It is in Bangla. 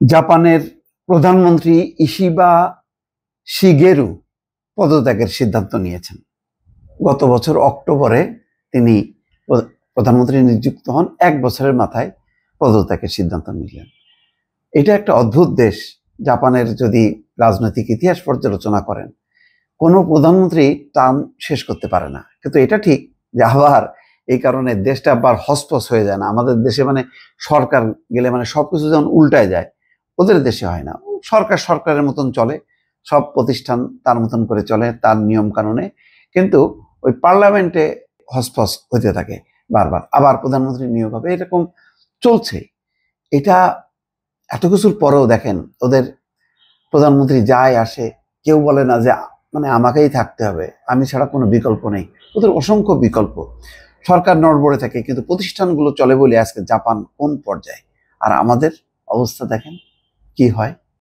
জাপানের প্রধানমন্ত্রী ইশিবা শিগেরু পদত্যাগের সিদ্ধান্ত নিয়েছেন। গত বছর অক্টোবরে তিনি প্রধানমন্ত্রী নিযুক্ত হন, 1 বছরের মাথায় পদত্যাগের সিদ্ধান্ত নিলেন। এটা একটা অদ্ভুত দেশ। জাপানের যদি রাজনৈতিক ইতিহাস পর্যালোচনা করেন, কোনো প্রধানমন্ত্রী টার্ম শেষ করতে পারে না। কিন্তু এটা ঠিক যে আবার এই কারণে দেশটা আবার হসপস হয়ে যায় না। আমাদের দেশে সরকার গেলে সবকিছু যেমন উল্টায় যায়, ওদের দেশে হয় না। সরকার সরকারের মতন চলে, সব প্রতিষ্ঠান তার মতন করে চলে, তার নিয়ম কানুনে। কিন্তু ওই পার্লামেন্টে হসপস হতে থাকে বারবার, আবার প্রধানমন্ত্রী নিয়োগ হবে, এরকম চলছে। এটা এত কিছুর পরেও দেখেন, ওদের প্রধানমন্ত্রী যায় আসে, কেউ বলে না যে আমাকেই থাকতে হবে, আমি ছাড়া কোনো বিকল্প নেই। ওদের অসংখ্য বিকল্প। সরকার নড়বড়ে থাকে, কিন্তু প্রতিষ্ঠানগুলো চলে বলে আজকে জাপান কোন পর্যায়ে। আর আমাদের অবস্থা দেখেন কি হয়।